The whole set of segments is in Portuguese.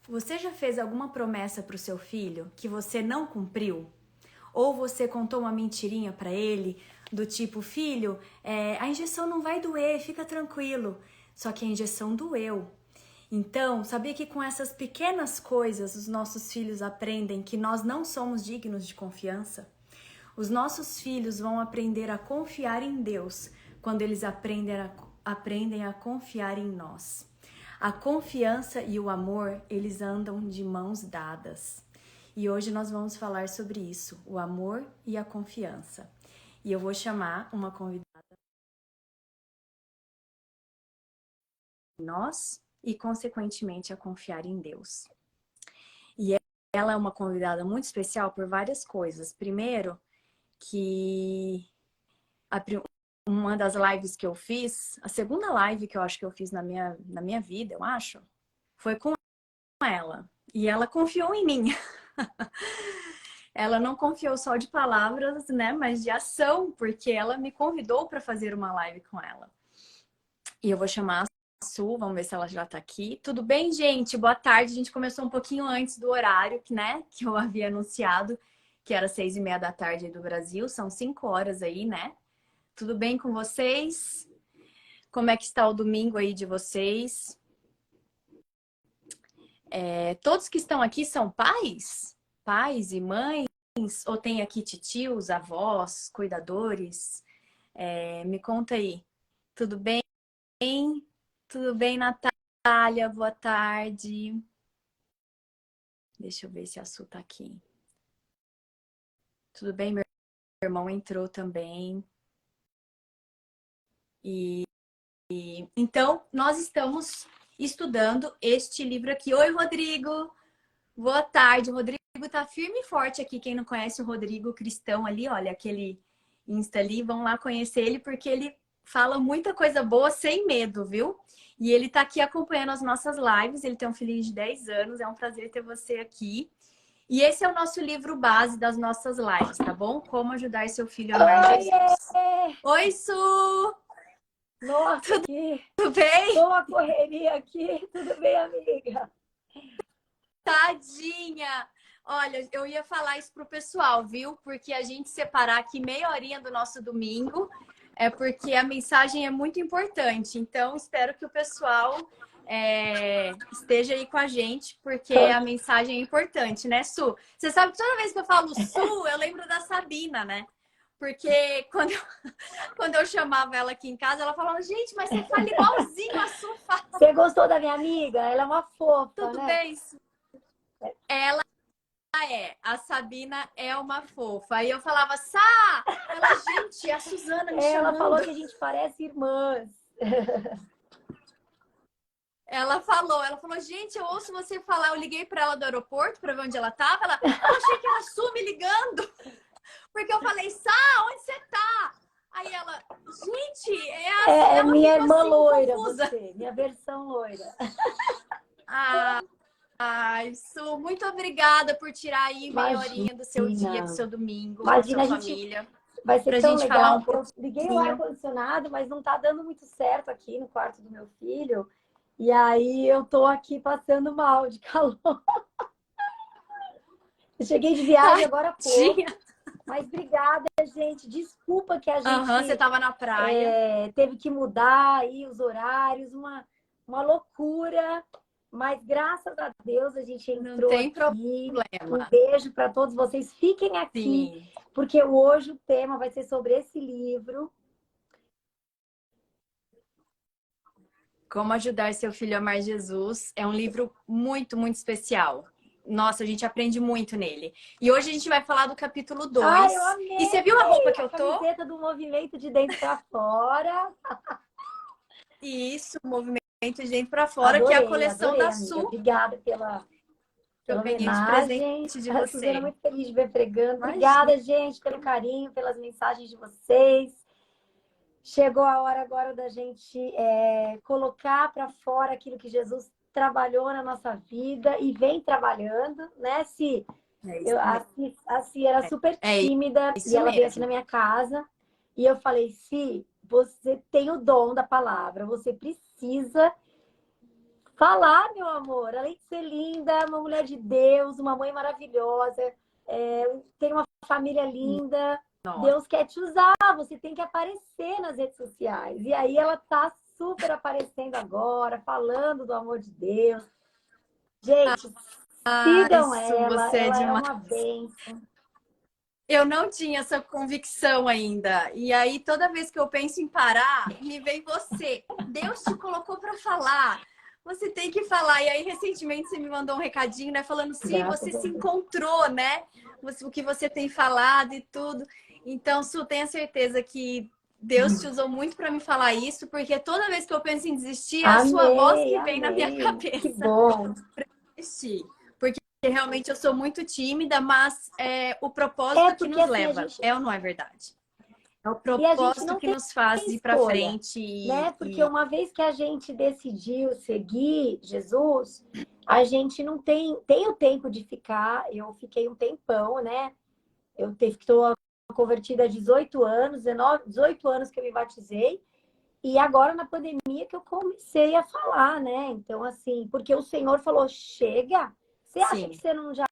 Você já fez alguma promessa para o seu filho que você não cumpriu? Ou você contou uma mentirinha para ele do tipo, filho, a injeção não vai doer, fica tranquilo. Só que a injeção doeu. Então, sabia que com essas pequenas coisas os nossos filhos aprendem que nós não somos dignos de confiança? Os nossos filhos vão aprender a confiar em Deus quando eles aprendem a confiar em nós. A confiança e o amor, eles andam de mãos dadas. E hoje nós vamos falar sobre isso, o amor e a confiança. E eu vou chamar uma convidada em nós e, consequentemente, a confiar em Deus. E ela é uma convidada muito especial por várias coisas. Primeiro, que uma das lives que eu fiz, a segunda live que eu acho que eu fiz na minha vida, eu acho, foi com ela. E ela confiou em mim. Ela não confiou só de palavras, né, mas de ação, porque ela me convidou para fazer uma live com ela. E eu vou chamar a Su, vamos ver se ela já tá aqui. Tudo bem, gente? Boa tarde. A gente começou um pouquinho antes do horário, né, que eu havia anunciado, que era 6:30 da tarde do Brasil. São 5 horas aí, né? Tudo bem com vocês? Como é que está o domingo aí de vocês? Todos que estão aqui são pais? Pais e mães? Ou tem aqui titios, avós, cuidadores? Me conta aí. Tudo bem? Tudo bem, Natália? Boa tarde. Deixa eu ver se a Su tá aqui. Tudo bem? Meu irmão entrou também. Então, nós estamos estudando este livro aqui. Oi, Rodrigo! Boa tarde. O Rodrigo tá firme e forte aqui. Quem não conhece o Rodrigo Cristão ali, olha, aquele Insta ali, vão lá conhecer ele, porque ele fala muita coisa boa sem medo, viu? E ele tá aqui acompanhando as nossas lives. Ele tem um filhinho de 10 anos. É um prazer ter você aqui. E esse é o nosso livro base das nossas lives, tá bom? Como ajudar seu filho a amar Jesus. Oi, Su! Nossa, que Tudo bem? boa correria aqui. Tudo bem, amiga? Tadinha! Olha, eu ia falar isso pro pessoal, viu? Porque a gente separar aqui meia horinha do nosso domingo é porque a mensagem é muito importante. Então, espero que o pessoal esteja aí com a gente, porque a mensagem é importante, né, Su? Você sabe que toda vez que eu falo Su, eu lembro da Sabina, né? Porque quando eu chamava ela aqui em casa, ela falava, gente, mas você fala igualzinho a Su fala. Você gostou da minha amiga? Ela é uma fofa, Tudo né? bem, Su? Ela a Sabina é uma fofa. Aí eu falava, Sá! Ela, gente, é a Suzana me Ela chamando. falou que a gente parece irmãs. Ela falou, gente, eu ouço você falar. Eu liguei para ela do aeroporto para ver onde ela tava. Eu achei que era a Su me ligando. Porque eu falei, Sá, onde você tá? Aí ela, gente, É ela minha ficou irmã assim, loira, confusa. você. Minha versão loira. Ai, Su, muito obrigada por tirar aí meia horinha do seu dia, do Imagina. seu domingo com a sua Imagina, a gente família. vai ser Pra tão gente falar legal. um Eu liguei o pouquinho. ar-condicionado, mas não tá dando muito certo aqui no quarto do meu filho. E aí eu tô aqui passando mal de calor. Eu cheguei de viagem agora há pouco. Tadinha. Mas obrigada, gente. Desculpa que a Você gente tava na praia. teve que mudar aí os horários, uma loucura. Mas graças a Deus a gente Não entrou tem aqui. Um problema. beijo para todos vocês. Fiquem aqui, Sim. porque hoje o tema vai ser sobre esse livro. Como ajudar seu filho a amar Jesus. É um livro muito, muito especial. Nossa, a gente aprende muito nele. E hoje a gente vai falar do capítulo 2. Ai, eu amei! E você viu a roupa que A eu tô? camiseta do movimento de dentro para fora. Isso, o movimento de dentro para fora, que é a Adorei, coleção adorei, da amiga. Su, Obrigada que eu pela ganhei de presente homenagem. de A Suzana é você. muito feliz de ver pregando. Imagina. Obrigada, gente, pelo carinho, pelas mensagens de vocês. Chegou a hora agora da gente colocar para fora aquilo que Jesus trabalhou na nossa vida e vem trabalhando, né? A Si era super É tímida e isso ela veio aqui na mesmo. minha casa e eu falei, Si, você tem o dom da palavra, você precisa falar, meu amor. Além de ser linda, uma mulher de Deus, uma mãe maravilhosa, tem uma família linda. Nossa. Deus quer te usar, você tem que aparecer nas redes sociais. E aí ela tá super aparecendo agora, falando do amor de Deus. Gente, sigam Isso, ela, você é ela é demais. uma bênção. Eu não tinha essa convicção ainda. E aí, toda vez que eu penso em parar, me vem você. Deus te colocou para falar. Você tem que falar. E aí, recentemente, você me mandou um recadinho, né? Falando, sim, você Graças a se Deus. encontrou, né? O que você tem falado e tudo. Então, Su, tenha certeza que Deus te usou muito para me falar isso, porque toda vez que eu penso em desistir, é a sua voz Amei, que vem na minha amei. Que cabeça. bom. Desistir. Porque realmente eu sou muito tímida, mas o É propósito que porque nos assim, leva, é ou não é verdade? É o e a gente propósito não que tem nos faz ir para escolha, frente né? Porque uma vez que a gente decidiu seguir Jesus, a gente não tem o tempo de ficar. Eu fiquei um tempão, né? Estou convertida há 18 anos, 19, 18 anos que eu me batizei. E agora, na pandemia, que eu comecei a falar, né? Então, assim, porque o Senhor falou, chega. Você acha que sim, você não já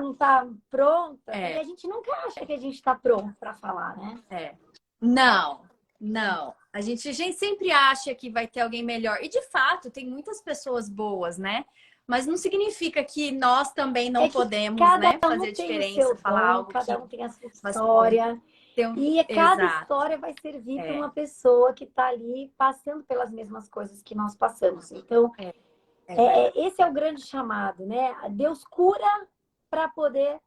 não está pronta? Porque é, a gente nunca acha que a gente está pronto para falar, né? é. Não, não. A gente sempre acha que vai ter alguém melhor. E de fato, tem muitas pessoas boas, né? Mas não significa que nós também não É que podemos, cada né, um fazer a tem o diferença, seu falar dom, algo cada que um tem a sua faz poder história. ter um. E cada Exato. história vai servir para É, uma pessoa que está ali passando pelas mesmas coisas que nós passamos. Então, é, é verdade. esse é o grande chamado, né? Para poder,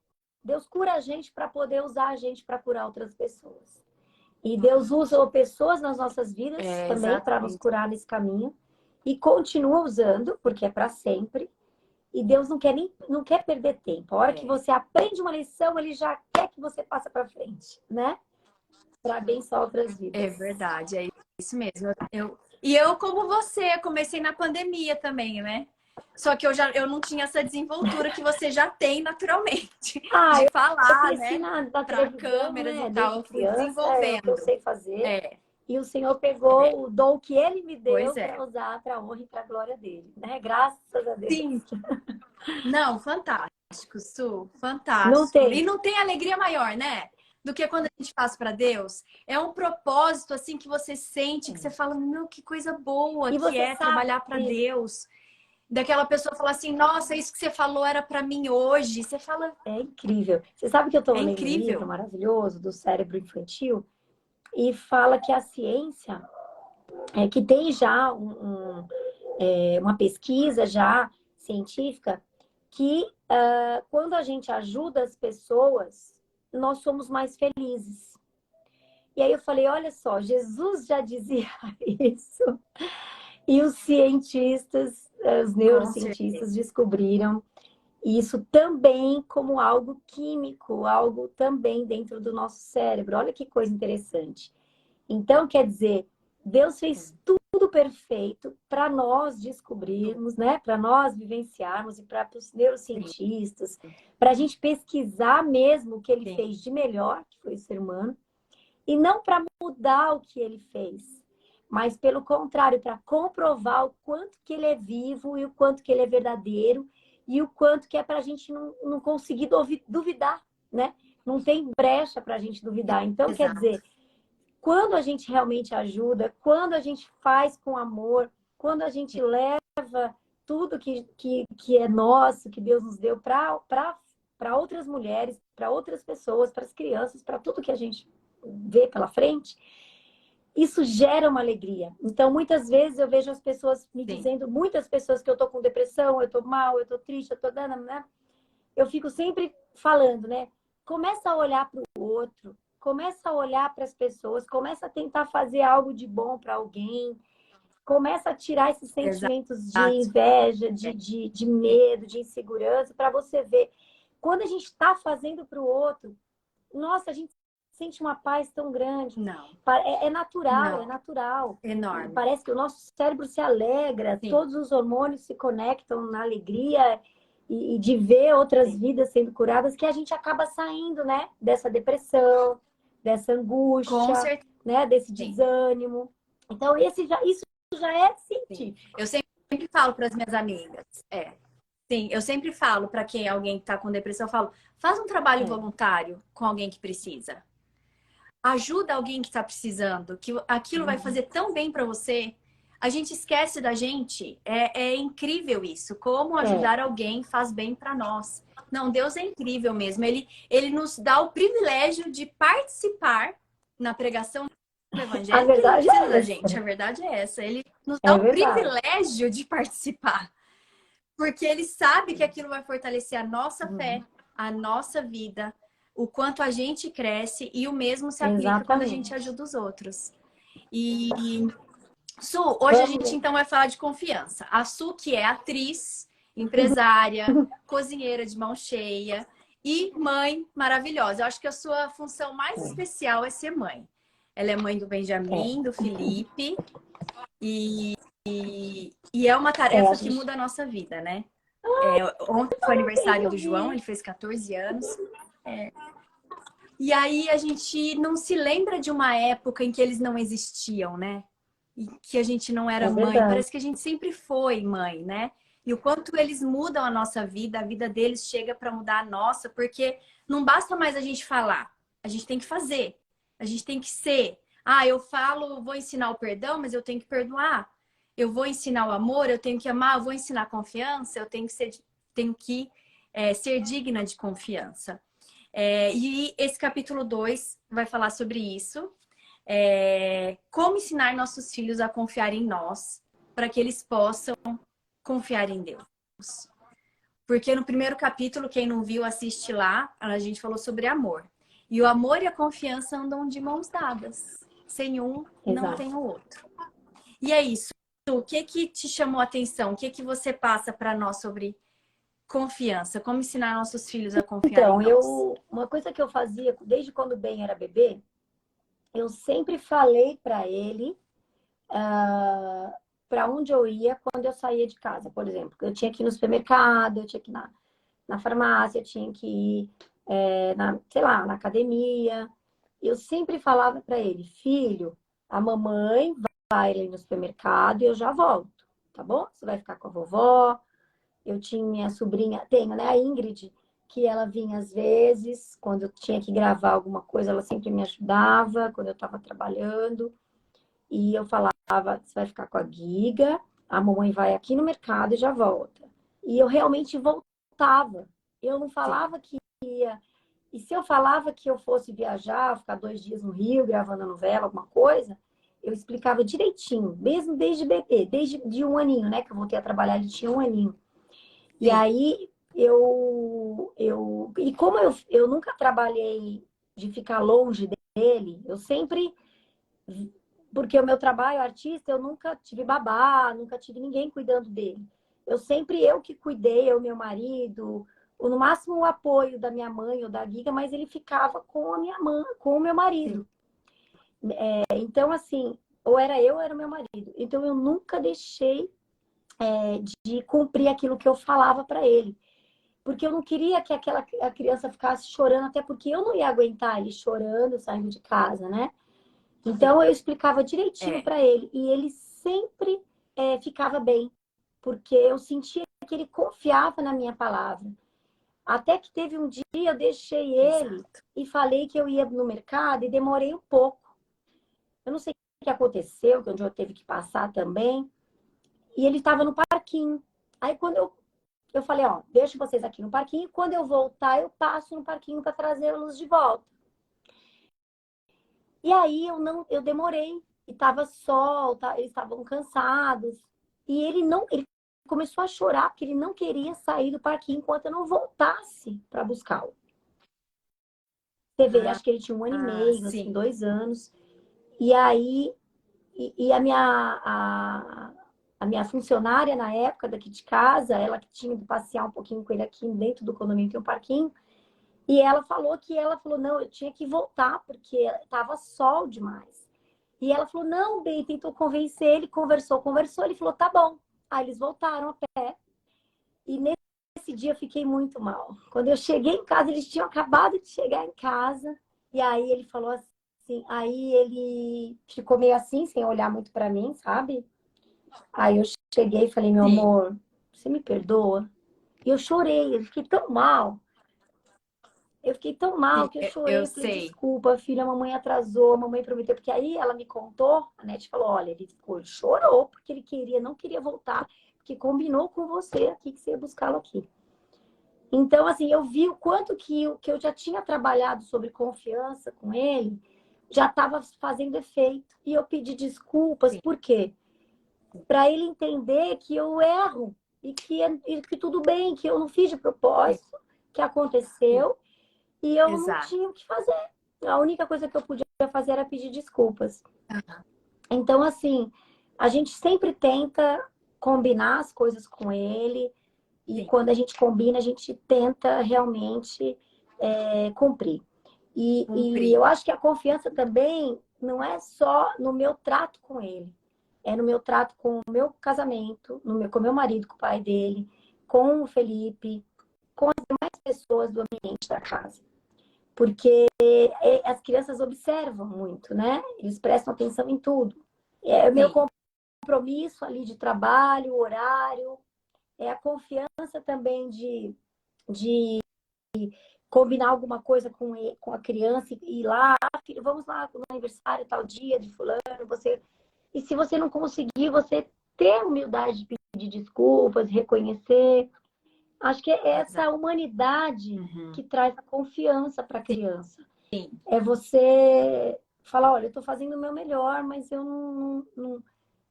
Deus cura a gente para poder usar a gente para curar outras pessoas. E Deus usa pessoas nas nossas vidas É, também para nos exatamente. curar nesse caminho e continua usando, porque é para sempre. E Deus não quer perder tempo. A hora que É. você aprende uma lição, ele já quer que você passe para frente, né? Para abençoar outras É vidas. verdade, é isso mesmo. E eu, como você, comecei na pandemia também, né? Só que eu não tinha essa desenvoltura que você já tem naturalmente, Ah, de eu falar, cresci né? na Para televisão, câmeras e né? tal. Desde Eu fui criança, é o que eu desenvolvendo. sei fazer. É, E o Senhor é, pegou o dom que Ele me pois deu é. para usar para a honra e para a glória dele, né? Graças a Deus. Sim, não, fantástico, Su, Não fantástico. E tem. não tem alegria maior, né? Do que quando a gente faz para Deus. É um propósito assim que você sente, que você fala, meu, que coisa boa E que você é sabe, trabalhar para Deus. Daquela pessoa falar assim, nossa, isso que você falou era para mim hoje. Você fala, é incrível. Você sabe que eu estou é lendo um livro incrível. maravilhoso do cérebro infantil e fala que a ciência que tem já uma pesquisa já científica que quando a gente ajuda as pessoas, nós somos mais felizes. E aí eu falei, olha só, Jesus já dizia isso. E os cientistas, os Com certeza. neurocientistas descobriram isso também como algo químico, algo também dentro do nosso cérebro. Olha que coisa interessante. Então, quer dizer, Deus fez tudo perfeito para nós descobrirmos, né? Para nós vivenciarmos e para os Sim, neurocientistas, para a gente pesquisar mesmo o que ele sim, fez de melhor, que foi o ser humano, e não para mudar o que ele fez, mas pelo contrário, para comprovar o quanto que ele é vivo e o quanto que ele é verdadeiro e o quanto que é para a gente não conseguir duvidar, né? Não tem brecha para a gente duvidar. Então, quer exato. dizer, quando a gente realmente ajuda, quando a gente faz com amor, quando a gente leva tudo que é nosso, que Deus nos deu para outras mulheres, para outras pessoas, para as crianças, para tudo que a gente vê pela frente, isso gera uma alegria. Então, muitas vezes eu vejo as pessoas me Sim, dizendo, muitas pessoas que eu tô com depressão, eu tô mal, eu tô triste, eu tô dando, né? Eu fico sempre falando, né? Começa a olhar para o outro, começa a olhar para as pessoas, começa a tentar fazer algo de bom para alguém, começa a tirar esses sentimentos de exato. inveja, É, de medo, de insegurança, para você ver. Quando a gente está fazendo para o outro, nossa, a gente sente uma paz tão grande. não, É natural, é não. natural. E Enorme. parece que o nosso cérebro se alegra, Sim, todos os hormônios se conectam na alegria e de ver outras sim. vidas sendo curadas, que a gente acaba saindo, né? Dessa depressão, dessa Com angústia, certeza. né? Desse Sim. desânimo. Então, isso já é Sim. científico. Eu sempre falo para as minhas amigas, sim, eu sempre falo para quem alguém que está com depressão, eu falo, faz um trabalho É, voluntário com alguém que precisa. Ajuda alguém que está precisando, que aquilo vai fazer tão bem para você. A gente esquece da gente. É incrível isso. Como é, ajudar alguém faz bem para nós. Não, Deus é incrível mesmo. Ele nos dá o privilégio de participar na pregação do a Evangelho, porque ele não verdade precisa é da gente. essa. A verdade é essa. Ele nos dá É o verdade. privilégio de participar, porque ele sabe que aquilo vai fortalecer a nossa fé, Uhum. a nossa vida, o quanto a gente cresce e o mesmo se aplica quando a gente Exatamente. ajuda os outros. E, Su, hoje a Vamos gente ver. então vai falar de confiança. A Su, que é atriz, empresária, cozinheira de mão cheia e mãe maravilhosa. Eu acho que a sua função mais especial é ser mãe. Ela é mãe do É, Benjamin, do Felipe, e, e é uma a tarefa que gente muda a nossa vida, né? Ontem foi tem que aniversário do João, ouvir. ele fez 14 anos. E aí a gente não se lembra de uma época em que eles não existiam, né? E que a gente não era É mãe. verdade. Parece que a gente sempre foi mãe, né? E o quanto eles mudam a nossa vida, a vida deles chega para mudar a nossa, porque não basta mais a gente falar, a gente tem que fazer, a gente tem que ser. Ah, eu falo, vou ensinar o perdão, mas eu tenho que perdoar. Eu vou ensinar o amor, eu tenho que amar, eu vou ensinar a confiança, eu tenho que ser digna de confiança. E esse capítulo 2 vai falar sobre isso. Como ensinar nossos filhos a confiar em nós, para que eles possam confiar em Deus. Porque no primeiro capítulo, quem não viu, assiste lá, a gente falou sobre amor. E o amor e a confiança andam de mãos dadas. Sem um, não Exato. tem o outro. E é isso. O que que te chamou a atenção? O que que você passa para nós sobre confiança? Como ensinar nossos filhos a confiar em Então, nós? uma coisa que eu fazia desde quando o Ben era bebê, eu sempre falei para ele para onde eu ia quando eu saía de casa, por exemplo. Eu tinha que ir no supermercado, eu tinha que ir na farmácia, eu tinha que ir, sei lá, na academia. Eu sempre falava para ele, filho, a mamãe vai ali no supermercado e eu já volto, tá bom? Você vai ficar com a vovó. Eu tinha sobrinha, tenho, né, a Ingrid, que ela vinha às vezes, quando eu tinha que gravar alguma coisa, ela sempre me ajudava, quando eu estava trabalhando. E eu falava, você vai ficar com a Giga, a mamãe vai aqui no mercado e já volta. E eu realmente voltava. Eu não Sim, falava que ia. E se eu falava que eu fosse viajar, ficar 2 dias no Rio gravando a novela, alguma coisa, eu explicava direitinho, mesmo desde bebê, desde de 1 aninho, né? Que eu voltei a trabalhar, ele tinha 1 aninho. E sim. aí e como eu nunca trabalhei de ficar longe dele, eu sempre, porque o meu trabalho artista, eu nunca tive babá, nunca tive ninguém cuidando dele. Eu que cuidei, eu, meu marido, ou no máximo o apoio da minha mãe ou da Giga, mas ele ficava com a minha mãe, com o meu Sim. marido. Então, assim, ou era eu ou era o meu marido. Então, eu nunca deixei de cumprir aquilo que eu falava para ele. Porque eu não queria que a criança ficasse chorando, até porque eu não ia aguentar ele chorando, saindo de casa, né? Sim. Então eu explicava direitinho É. para ele e ele sempre ficava bem, porque eu sentia que ele confiava na minha palavra. Até que teve um dia eu deixei ele Exato. e falei que eu ia no mercado e demorei um pouco. Eu não sei o que aconteceu, que onde eu teve que passar também. E ele estava no parquinho. Aí quando eu falei, ó, deixo vocês aqui no parquinho. Quando eu voltar, eu passo no parquinho para trazê-los de volta. E aí eu demorei. E tava sol, eles estavam cansados. E ele começou a chorar porque ele não queria sair do parquinho enquanto eu não voltasse para buscá-lo. Você vê, acho que ele tinha 1 ano e meio, assim, Sim. 2 anos. E aí, e a minha funcionária na época daqui de casa, ela que tinha de passear um pouquinho com ele aqui dentro do condomínio, tem um parquinho. E ela falou, não, eu tinha que voltar, porque tava sol demais. E ela falou, não, bem, tentou convencer ele, conversou, ele falou, tá bom. Aí eles voltaram a pé. E nesse dia eu fiquei muito mal. Quando eu cheguei em casa, eles tinham acabado de chegar em casa. E aí ele falou assim, aí ele ficou meio assim, sem olhar muito para mim, sabe? Aí eu cheguei e falei, meu Sim. amor, você me perdoa? E eu chorei, eu fiquei tão mal. Eu fiquei tão mal Sim, que eu eu chorei. Eu falei, sei. desculpa, filha, a mamãe atrasou, a mamãe prometeu. Porque aí ela me contou, a Nete falou, olha, ele ficou, ele chorou porque ele queria, não queria voltar, porque combinou com você aqui que você ia buscá-lo aqui. Então, assim, eu vi o quanto que eu já tinha trabalhado sobre confiança com ele, já estava fazendo efeito. E eu pedi desculpas, Sim. por quê? Para ele entender que eu erro e que tudo bem, que eu não fiz de Sim. propósito, que Sim. aconteceu e eu não Exato. tinha o que fazer. A única coisa que eu podia fazer era pedir desculpas. Aham. Então, assim, a gente sempre tenta combinar as coisas com ele e Sim. quando a gente combina, a gente tenta realmente cumprir. E Cumprir. eu acho que a confiança também não é só no meu trato com ele, é no meu trato com o meu casamento, com o meu marido, com o pai dele, com o Felipe, com as demais pessoas do ambiente da casa. Porque as crianças observam muito, né? Eles prestam atenção em tudo. É o meu Sim. compromisso ali de trabalho, horário, é a confiança também de combinar alguma coisa com a criança e ir lá, ah, filho, vamos lá no aniversário tal dia de fulano, você. E se você não conseguir, você ter a humildade de pedir desculpas, reconhecer. Acho que é essa Exato. humanidade Uhum. que traz a confiança para a Sim. criança. Sim. É você falar, olha, eu estou fazendo o meu melhor, mas eu não.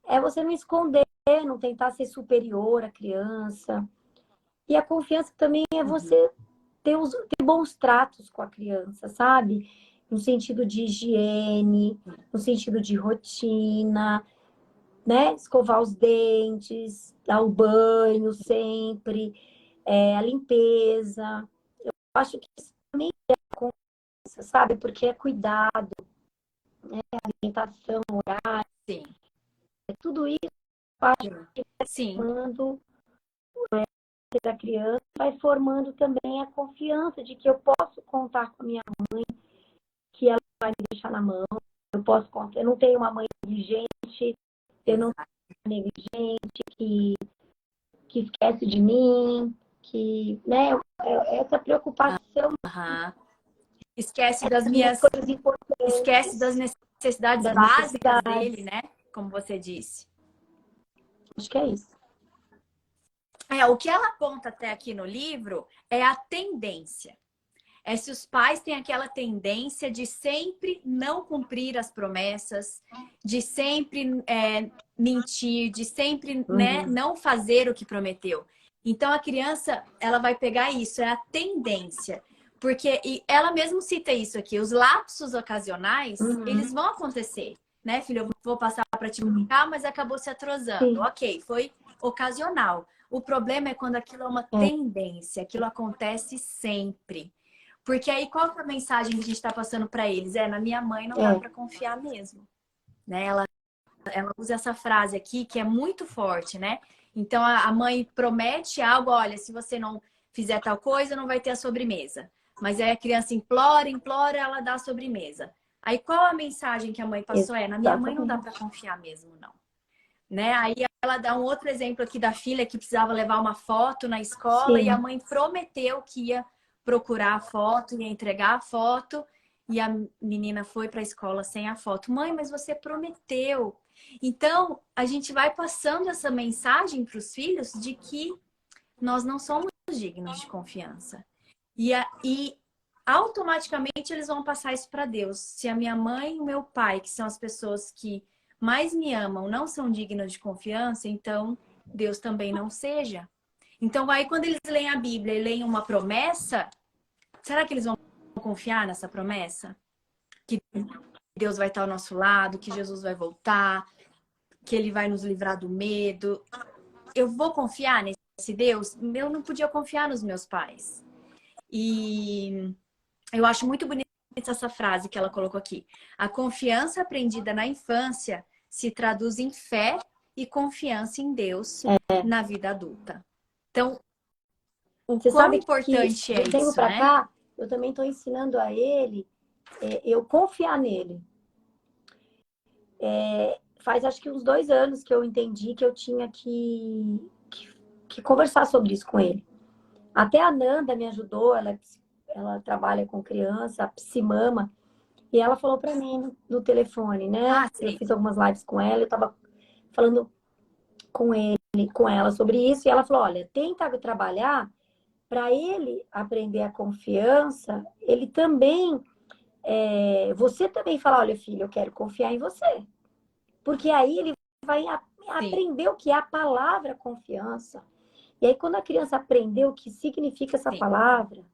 É você não esconder, não tentar ser superior à criança. E a confiança também é Uhum. você ter bons tratos com a criança, sabe? No sentido de higiene, no sentido de rotina, né? Escovar os dentes, dar o banho sempre, a limpeza. Eu acho que isso também é confiança, sabe? Porque é cuidado, alimentação, Sim. tudo isso eu acho Sim. que vai Sim. formando da criança, vai formando também a confiança de que eu posso contar com a minha mãe, que ela vai me deixar na mão, eu posso contar, eu não tenho uma mãe negligente, eu não Exato. tenho negligente que esquece de mim, que, né, essa preocupação Aham. Esquece das das minhas minhas, coisas esquece das importantes, necessidades das básicas dele, necessidades. né? Como você disse. Acho que é isso. O que ela aponta até aqui no livro é a tendência. É se os pais têm aquela tendência de sempre não cumprir as promessas, de sempre mentir, de sempre, né, Uhum. não fazer o que prometeu. Então a criança, ela vai pegar isso, é a tendência. Porque e ela mesmo cita isso aqui, os lapsos ocasionais, eles Uhum. vão acontecer, né, filho? Eu vou passar para te buscar, mas acabou se atrasando. Sim. Ok, foi ocasional. O problema é quando aquilo é uma tendência, aquilo acontece sempre. Porque aí qual que é a mensagem que a gente está passando para eles? Na minha mãe não dá É. para confiar mesmo, né? Ela usa essa frase aqui que é muito forte, né? Então a mãe promete algo, olha, se você não fizer tal coisa, não vai ter a sobremesa. Mas aí a criança implora, implora, ela dá a sobremesa. Aí qual a mensagem que a mãe passou? Na minha mãe não dá para Exatamente. confiar mesmo, não. Né? Aí ela dá um outro exemplo aqui da filha que precisava levar uma foto na escola e a Sim. mãe prometeu que ia procurar a foto, ia entregar a foto e a menina foi para a escola sem a foto. Mãe, mas você prometeu. Então, a gente vai passando essa mensagem para os filhos de que nós não somos dignos de confiança. E automaticamente eles vão passar isso para Deus. Se a minha mãe e o meu pai, que são as pessoas que mais me amam, não são dignas de confiança, então Deus também não seja. Então, aí quando eles leem a Bíblia e leem uma promessa, será que eles vão confiar nessa promessa? Que Deus vai estar ao nosso lado, que Jesus vai voltar, que Ele vai nos livrar do medo. Eu vou confiar nesse Deus? Eu não podia confiar nos meus pais. E eu acho muito bonita essa frase que ela colocou aqui. A confiança aprendida na infância se traduz em fé e confiança em Deus na vida adulta. Então, o Você quão sabe que importante de é um tempo isso, para né? cá, eu também estou ensinando a ele, eu confiar nele. faz acho que uns 2 anos que eu entendi que eu tinha que conversar sobre isso com ele. Até a Nanda me ajudou, ela trabalha com criança, a Psimama, e ela falou para mim no telefone, né? Ah, Eu sei. fiz algumas lives com ela, eu tava falando com com ela sobre isso, e ela falou: olha, tenta trabalhar para ele aprender a confiança, ele também, você também fala, olha, filho, eu quero confiar em você. Porque aí ele vai Sim, aprender o que é a palavra confiança. E aí, quando a criança aprender o que significa essa sim. palavra,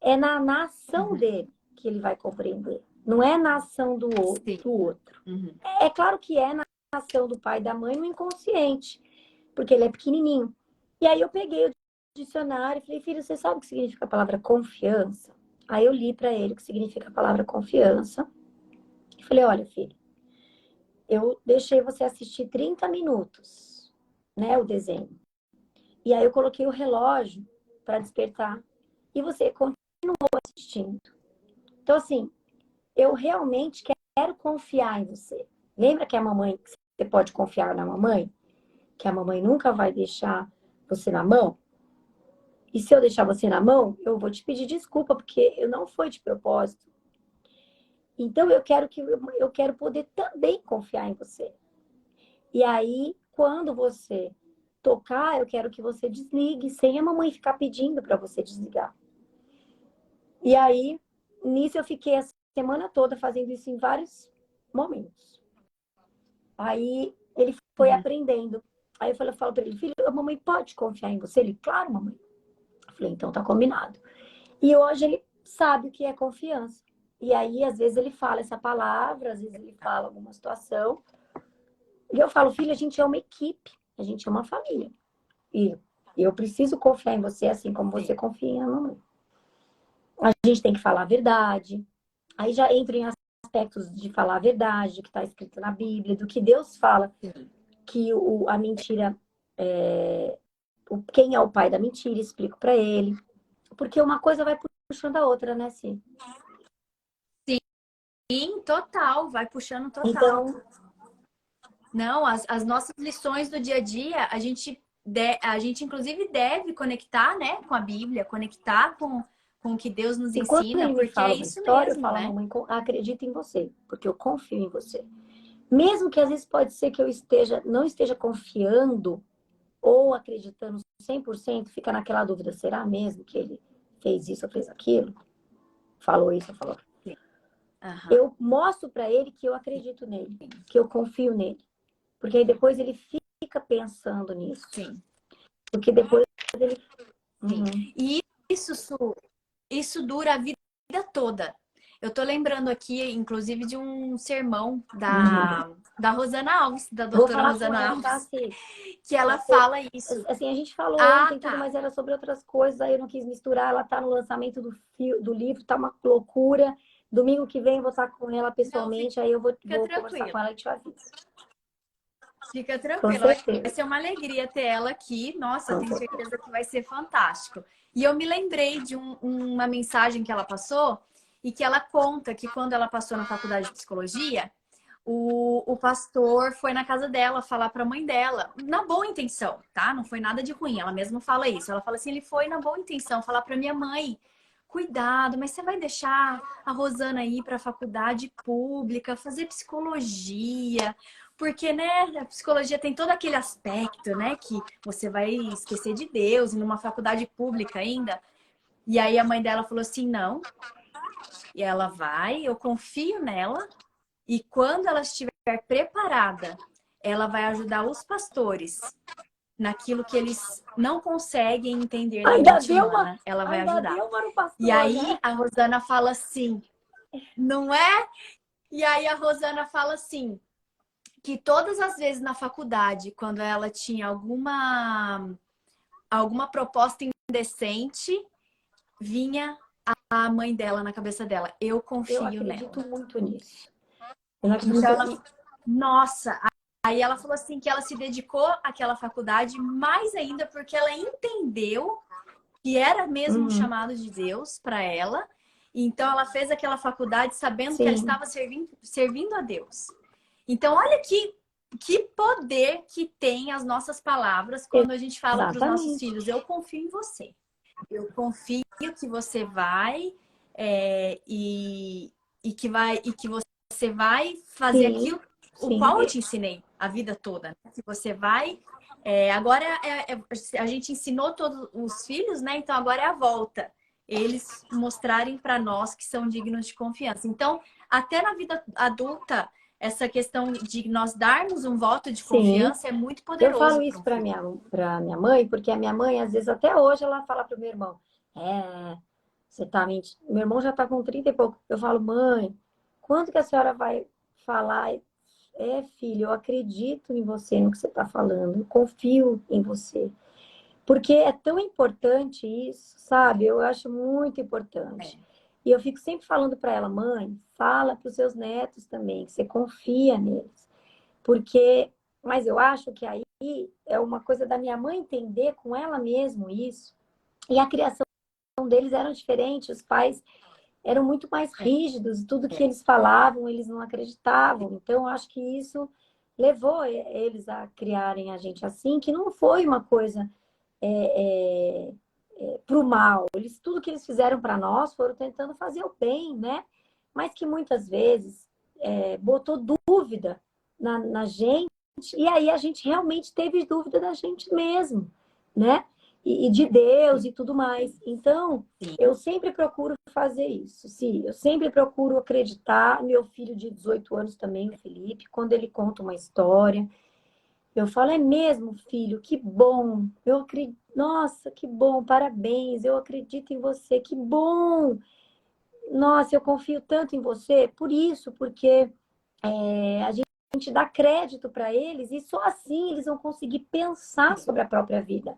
é na ação Uhum. dele que ele vai compreender. Não é na ação Sim. do outro. Uhum. É claro que é na ação do pai e da mãe no inconsciente, porque ele é pequenininho. E aí eu peguei o dicionário e falei, filho, você sabe o que significa a palavra confiança? Aí eu li para ele o que significa a palavra confiança. E falei, olha, filho, eu deixei você assistir 30 minutos, né, o desenho. E aí eu coloquei o relógio para despertar. E você continuou assistindo. Então, assim, eu realmente quero confiar em você. Lembra que a mamãe, que você pode confiar na mamãe? Que a mamãe nunca vai deixar você na mão? E se eu deixar você na mão, eu vou te pedir desculpa, porque eu não foi de propósito. Então eu quero poder também confiar em você. E aí, quando você tocar, eu quero que você desligue, sem a mamãe ficar pedindo para você desligar. E aí, nisso eu fiquei a semana toda fazendo isso em vários momentos. Aí ele foi Uhum. aprendendo. Aí eu falo para ele, filho, a mamãe pode confiar em você? Ele, claro, mamãe. Eu falei, então tá combinado. E hoje ele sabe o que é confiança. E aí, às vezes, ele fala essa palavra, às vezes ele fala alguma situação. E eu falo, filho, a gente é uma equipe, a gente é uma família. E eu preciso confiar em você assim como você Sim. confia em mamãe. A gente tem que falar a verdade. Aí já entra em aspectos de falar a verdade, do que está escrito na Bíblia, do que Deus fala, Sim. que a mentira, quem é o pai da mentira, explico para ele. Porque uma coisa vai puxando a outra, né, Sim? Sim, total, vai puxando total. Então, Não, as nossas lições do dia a dia, a gente inclusive deve conectar, né, com a Bíblia, conectar com o que Deus nos e quando ensina, ele me porque é fala uma isso história, eu mesmo, falo, né? mamãe, acredito em você, porque eu confio em você. Mesmo que às vezes pode ser que eu não esteja confiando ou acreditando 100%, fica naquela dúvida, será mesmo que ele fez isso ou fez aquilo? Falou isso ou falou. Sim. Aham, Eu mostro para ele que eu acredito nele, que eu confio nele. Porque aí depois ele fica pensando nisso. sim, Porque depois ele. sim. Uhum. E isso, isso dura a vida toda. Eu tô lembrando aqui, inclusive, de um sermão Uhum. da Rosana Alves, da Vou doutora falar com Rosana ela, tá? Alves, Assim, que ela porque, fala isso. assim, a gente falou Ah, ontem tudo, tá. mas era sobre outras coisas, aí eu não quis misturar. Ela tá no lançamento do livro, tá uma loucura. Domingo que vem eu vou estar com ela Não, pessoalmente, aí eu fica vou conversar com tranquila. ela e te aviso. Fica Com tranquila, vai certeza. ser uma alegria ter ela aqui. Nossa, eu Com tenho certeza. certeza que vai ser fantástico. E eu me lembrei de uma mensagem que ela passou e que ela conta que quando ela passou na faculdade de psicologia, o pastor foi na casa dela falar para a mãe dela, na boa intenção, tá? Não foi nada de ruim, ela mesma fala isso. Ela fala assim: ele foi na boa intenção falar para minha mãe. Cuidado, mas você vai deixar a Rosana ir para a faculdade pública, fazer psicologia, porque, né, a psicologia tem todo aquele aspecto, né, que você vai esquecer de Deus, e numa faculdade pública ainda. E aí a mãe dela falou assim: não, e ela vai, eu confio nela, e quando ela estiver preparada, ela vai ajudar os pastores naquilo que eles não conseguem entender da mente humana. Ela vai Ainda ajudar. deu uma no E pastor, aí né? a Rosana fala assim, não é? E aí a Rosana fala assim, que todas as vezes na faculdade, quando ela tinha alguma proposta indecente, vinha a mãe dela na cabeça dela. Eu Eu confio acredito nela. muito nisso. Eu acredito. Então ela, nossa, aí ela falou assim que ela se dedicou àquela faculdade mais ainda porque ela entendeu que era mesmo um Uhum. chamado de Deus para ela. Então ela fez aquela faculdade sabendo que ela Sim. estava servindo a Deus. Então olha que poder que tem as nossas palavras quando a gente fala para os nossos Exatamente. filhos, eu confio em você. Eu confio que você vai e que você vai fazer Sim, aquilo o sim. qual eu te ensinei a vida toda. Né? Que você vai. Agora a gente ensinou todos os filhos, né? Então agora é a volta. Eles mostrarem para nós que são dignos de confiança. Então, até na vida adulta, essa questão de nós darmos um voto de Sim. confiança é muito Eu falo poderoso para isso um para filho. minha mãe, porque a minha mãe, às vezes, até hoje, ela fala pro meu irmão: É, você tá mentindo. Meu irmão já tá com 30 e pouco. Eu falo, mãe, quando que a senhora vai falar? Filho, eu acredito em você, no que você tá falando, eu confio em você. Porque é tão importante isso, sabe? Eu acho muito importante. É, E eu fico sempre falando para ela, mãe, fala para os seus netos também, que você confia neles. Porque, mas eu acho que aí é uma coisa da minha mãe entender com ela mesmo isso. E a criação deles era diferente, os pais eram muito mais é, rígidos, tudo que é. eles falavam, eles não acreditavam. Então, eu acho que isso levou eles a criarem a gente assim, que não foi uma coisa para o mal. Tudo que eles fizeram para nós foram tentando fazer o bem, né? Mas que muitas vezes botou dúvida na gente, e aí a gente realmente teve dúvida da gente mesmo, né? E de Deus e tudo mais. Então, Sim, eu sempre procuro fazer isso. Sim, eu sempre procuro acreditar. Meu filho de 18 anos também, o Felipe, quando ele conta uma história, eu falo, é mesmo, filho? Que bom. Eu acredito. Nossa, que bom, parabéns. Eu acredito em você. Que bom. Nossa, eu confio tanto em você. Por isso, porque a gente dá crédito para eles e só assim eles vão conseguir pensar sim, sobre a própria vida.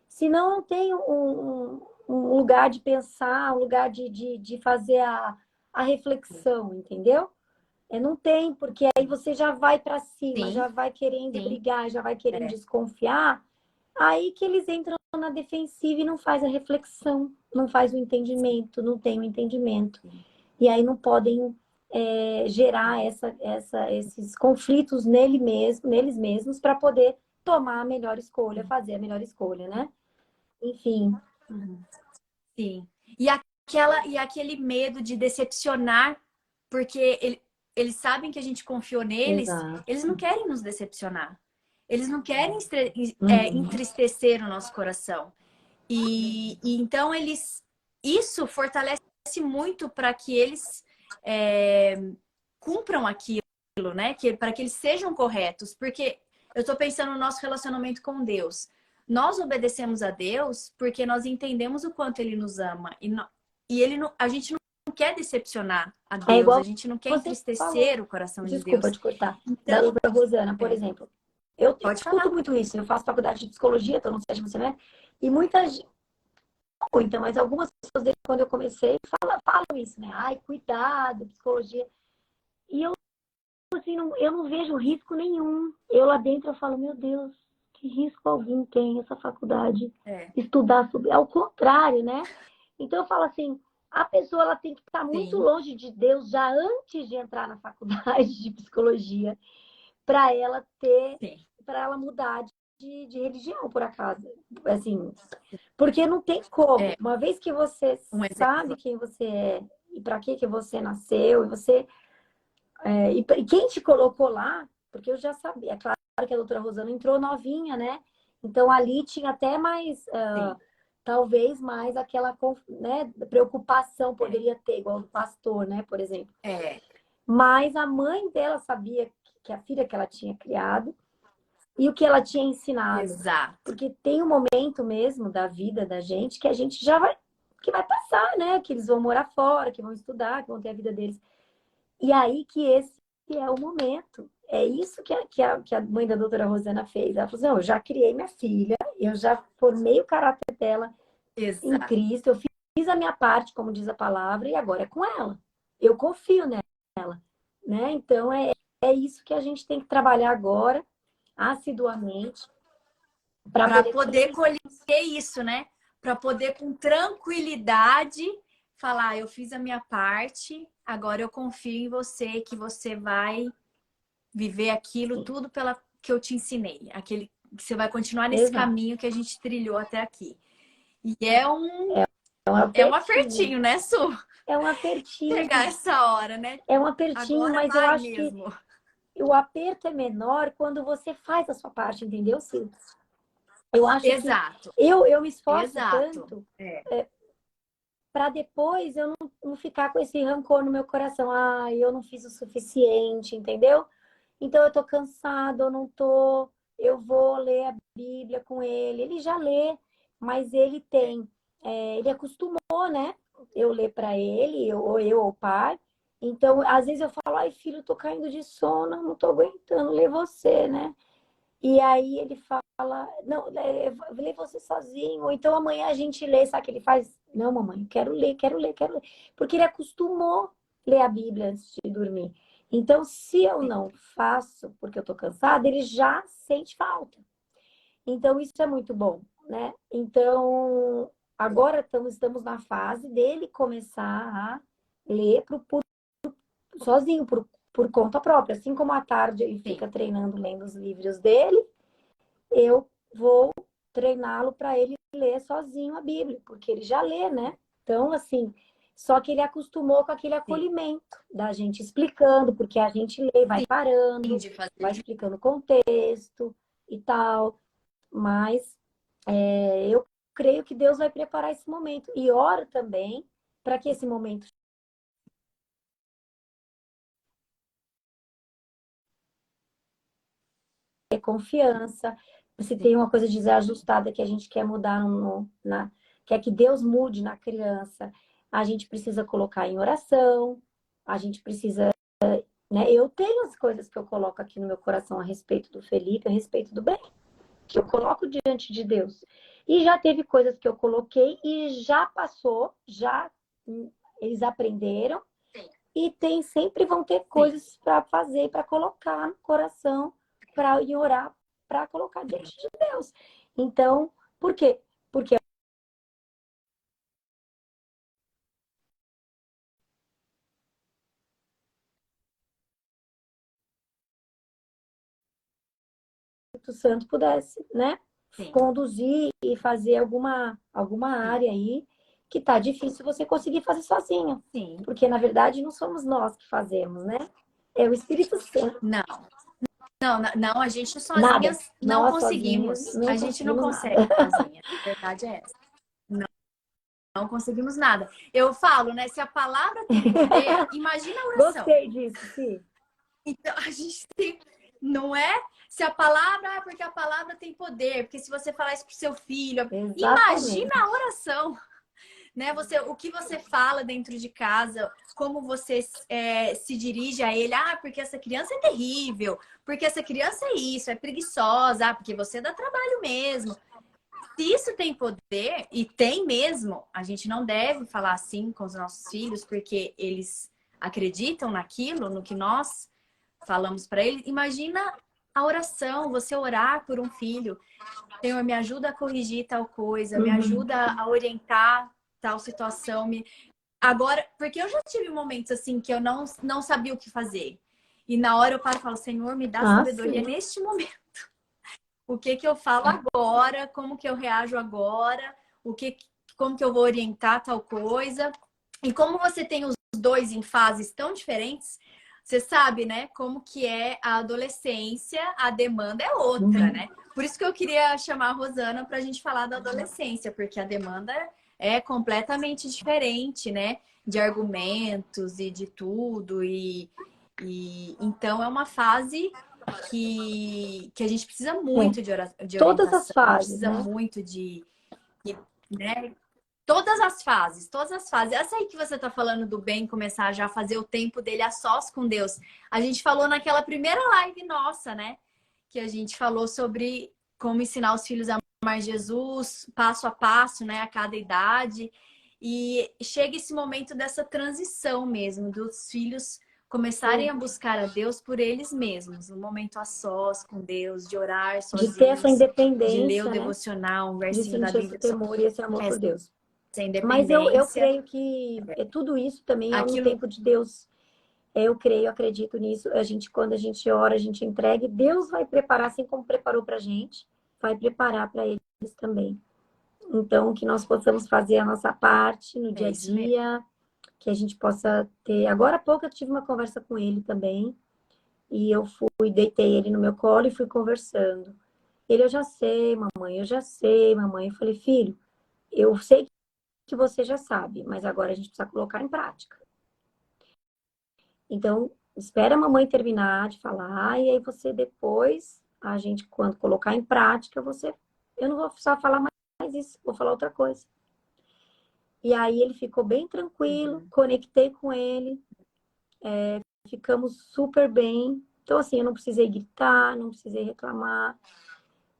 Senão, não tem um lugar de pensar, um lugar de fazer a reflexão, entendeu? Não tem, porque aí você já vai para cima, sim, já vai querendo sim. brigar, já vai querendo É. desconfiar. Aí que eles entram na defensiva e não faz a reflexão, não faz o entendimento, não tem o entendimento. E aí não podem gerar esses conflitos neles mesmos para poder tomar a melhor escolha, fazer a melhor escolha, né? Enfim, Uhum. Sim. E aquele medo de decepcionar, porque eles sabem que a gente confiou neles, eles não exato. querem nos decepcionar. Eles não querem Uhum. entristecer o nosso coração. E então isso fortalece muito para que eles é, cumpram aquilo, né? Para que eles sejam corretos. Porque eu estou pensando no nosso relacionamento com Deus. Nós obedecemos a Deus porque nós entendemos o quanto Ele nos ama. E ele não, a gente não quer decepcionar a É Deus, a igual gente não quer você falou. entristecer o coração de Desculpa Deus. te cortar. Da Então, doutora Rosana, por é, exemplo. Eu pode escuto falar. muito isso. Eu faço faculdade de psicologia, estou no sétimo semestre. E muitas, então, mas algumas pessoas, desde quando eu comecei, falam isso, né? Ai, cuidado, psicologia. E eu, assim, eu não vejo risco nenhum. Eu lá dentro, eu falo, meu Deus, que risco algum tem essa faculdade? É, Estudar sobre... Ao contrário, né? Então, eu falo assim, a pessoa ela tem que estar muito sim, longe de Deus já antes de entrar na faculdade de psicologia para ela ter, sim. para ela mudar de religião, por acaso. Assim, porque não tem como. É, Uma vez que você um sabe exemplo. quem você é e para que você nasceu, e quem te colocou lá, porque eu já sabia, é claro que a doutora Rosana entrou novinha, né? Então ali tinha até mais, Sim, talvez mais aquela, né, preocupação é, poderia ter, igual do pastor, né, por exemplo. é, Mas a mãe dela sabia que a filha que ela tinha criado e o que ela tinha ensinado. exato. Porque tem um momento mesmo da vida da gente que a gente já vai, que vai passar, né? Que eles vão morar fora, que vão estudar, que vão ter a vida deles. E aí que esse é o momento. É isso que a mãe da doutora Rosana fez. Ela falou assim, não, eu já criei minha filha, eu já formei o caráter dela em Exato. Cristo, eu fiz a minha parte, como diz a palavra, e agora é com ela. Eu confio nela, né? Então é isso que a gente tem que trabalhar agora, assiduamente, para Para poder poder colher. colher isso, né? Para poder com tranquilidade falar, "Ah, eu fiz a minha parte, agora eu confio em você que você vai viver aquilo tudo pela que eu te ensinei. Aquele que você vai continuar nesse Exato. caminho que a gente trilhou até aqui. E é É um é um apertinho. apertinho, né, Su? É um apertinho. Chegar essa hora, né? É um apertinho, Agora mas eu vai acho que mesmo. o aperto é menor quando você faz a sua parte, entendeu, Sil? Eu acho que Exato, eu me esforço exato. tanto É, para depois eu não ficar com esse rancor no meu coração. Ah, eu não fiz o suficiente, entendeu? Então eu tô cansado, eu não tô. Eu vou ler a Bíblia com ele. Ele já lê, mas ele tem. Ele acostumou, né? Eu ler para ele, ou eu ou o pai. Então, às vezes eu falo, ai, filho, tô caindo de sono, não tô aguentando ler você, né? E aí ele fala, não, lê você sozinho. Ou então amanhã a gente lê, sabe o que ele faz? Não, mamãe, quero ler, quero ler, quero ler. Porque ele acostumou ler a Bíblia antes de dormir. Então, se eu sim, não faço porque eu tô cansada, ele já sente falta. Então, isso é muito bom, né? Então, agora estamos na fase dele começar a ler sozinho, por conta própria. Assim como à tarde ele sim. fica treinando lendo os livros dele, eu vou treiná-lo para ele ler sozinho a Bíblia, porque ele já lê, né? Então, assim, só que ele acostumou com aquele Sim, acolhimento da gente explicando, porque a gente lê, vai sim, parando, de fazer vai de... explicando o contexto e tal. Mas eu creio que Deus vai preparar esse momento. E oro também para que esse momento dê confiança. Se Sim, tem uma coisa desajustada que a gente quer mudar, quer que Deus mude na criança, a gente precisa colocar em oração, a gente precisa, né? Eu tenho as coisas que eu coloco aqui no meu coração a respeito do Felipe, a respeito do bem, que eu coloco diante de Deus. E já teve coisas que eu coloquei e já passou, eles aprenderam e sempre vão ter sim. coisas para fazer, para colocar no coração, para orar, para colocar diante de Deus. Então, por quê? Porque o Santo pudesse, né, Sim, conduzir e fazer alguma sim, área aí que tá difícil você conseguir fazer sozinha. sim. Porque, na verdade, não somos nós que fazemos, né? É o Espírito Santo. Não, não, a gente Nada. sozinhas não Nós sozinhos conseguimos. não A gente não conseguimos nada. consegue sozinha. A verdade é essa. Não, não conseguimos nada. Eu falo, né? Se a palavra tem poder, imagina a oração. Gostei disso, sim. Então, a gente tem, não é? Se a palavra, porque a palavra tem poder, porque se você falar isso pro seu filho, imagina Exatamente. a oração, né? Você, o que você fala dentro de casa, como você se dirige a ele, ah, porque essa criança é terrível, porque essa criança é isso, é preguiçosa, ah, porque você dá trabalho mesmo. Se isso tem poder, e tem mesmo, a gente não deve falar assim com os nossos filhos, porque eles acreditam naquilo, no que nós falamos para eles. Imagina a oração, você orar por um filho. Senhor, me ajuda a corrigir tal coisa, me Uhum. ajuda a orientar tal situação. Agora, porque eu já tive momentos assim que eu não sabia o que fazer. E na hora eu paro e falo, Senhor, me dá Ah, sabedoria sim. neste momento. O que que eu falo agora? Como que eu reajo agora? Como que eu vou orientar tal coisa? E como você tem os dois em fases tão diferentes, você sabe, né? Como que é a adolescência, a demanda é outra, Uhum. né? Por isso que eu queria chamar a Rosana para a gente falar da adolescência, porque a demanda é completamente diferente, né? De argumentos e de tudo. E então é uma fase que a gente precisa É. muito de Todas as orientação, fases, precisa né? muito né? Todas as fases, todas as fases. Essa aí que você tá falando do bem começar já a fazer o tempo dele a sós com Deus. A gente falou naquela primeira live nossa, né? Que a gente falou sobre como ensinar os filhos a amar Jesus, passo a passo, né? A cada idade. E chega esse momento dessa transição mesmo, dos filhos começarem a buscar a Deus por eles mesmos, um momento a sós com Deus, de orar De ter essa sozinhos, de ler o independência, né? devocional, um De versinho da sentir esse Bíblia, temor e esse amor por essa Deus. Mas eu independência. creio que tudo isso também é no Aquilo, tempo de Deus. Eu creio, acredito nisso. Quando a gente ora, a gente entrega, e Deus vai preparar, assim como preparou para a gente, vai preparar para eles também. Então, que nós possamos fazer a nossa parte no dia a isso mesmo. dia, que a gente possa ter. Agora há pouco eu tive uma conversa com ele também, e eu deitei ele no meu colo e fui conversando. Ele, eu já sei, mamãe, eu já sei, mamãe. Eu falei, filho, eu sei que você já sabe, mas agora a gente precisa colocar em prática. Então, espera a mamãe terminar de falar, e aí você depois, a gente, quando colocar em prática, eu não vou só falar mais isso, vou falar outra coisa. E aí ele ficou bem tranquilo, conectei com ele, ficamos super bem. Então, assim, eu não precisei gritar, não precisei reclamar,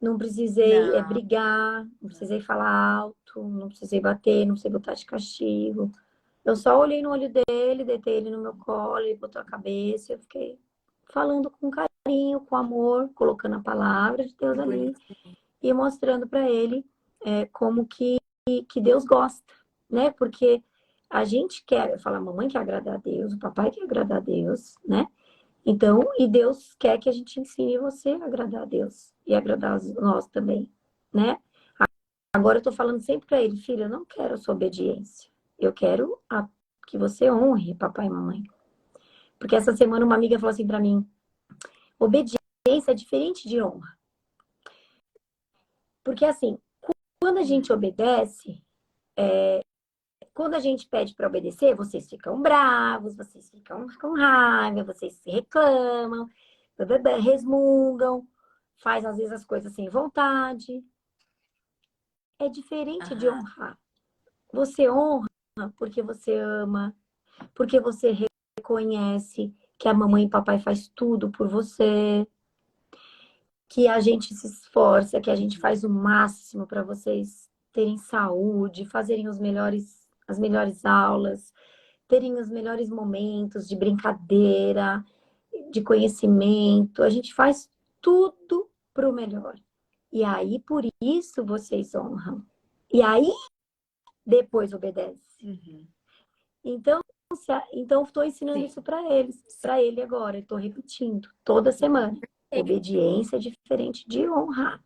não precisei Não. brigar, não precisei falar alto, não precisei bater, não precisei botar de castigo. Eu só olhei no olho dele, deitei ele no meu colo, ele botou a cabeça, eu fiquei falando com carinho, com amor, colocando a palavra de Deus ali e mostrando para ele como que Deus gosta, né? Porque a gente quer, eu falo, a mamãe quer agradar a Deus, o papai quer agradar a Deus, né? Então, e Deus quer que a gente ensine você a agradar a Deus e agradar nós também, né? Agora eu tô falando sempre para ele, filho, eu não quero a sua obediência. Eu quero que você honre papai e mamãe. Porque essa semana uma amiga falou assim para mim, obediência é diferente de honra. Porque assim, quando a gente obedece, quando a gente pede para obedecer, vocês ficam bravos, vocês ficam com raiva, vocês se reclamam, resmungam, faz às vezes as coisas sem vontade. É diferente de honrar. Você honra porque você ama, porque você reconhece que a mamãe e o papai faz tudo por você, que a gente se esforça, que a gente faz o máximo para vocês terem saúde, fazerem as melhores aulas, terem os melhores momentos de brincadeira, de conhecimento. A gente faz tudo para o melhor. E aí, por isso, vocês honram. E aí, depois obedece. Então, estou ensinando isso para eles, para ele agora. Estou repetindo toda semana. Obediência é diferente de honrar.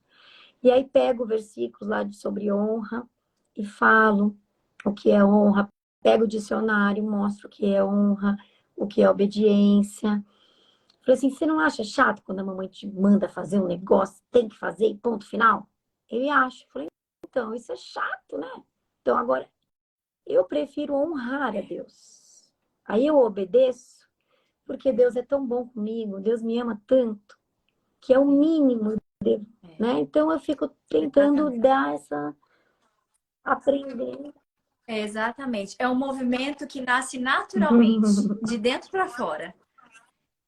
E aí pego o versículo lá sobre honra e falo o que é honra. Pego o dicionário, mostro o que é honra, o que é obediência. Falei assim, você não acha chato quando a mamãe te manda fazer um negócio, tem que fazer e ponto final? Ele acha. Falei, então, isso é chato, né? Então, agora, eu prefiro honrar a Deus. Aí eu obedeço, porque Deus é tão bom comigo, Deus me ama tanto, que é o mínimo dele, né? Então eu fico tentando dar essa aprender. Exatamente. É um movimento que nasce naturalmente, de dentro para fora.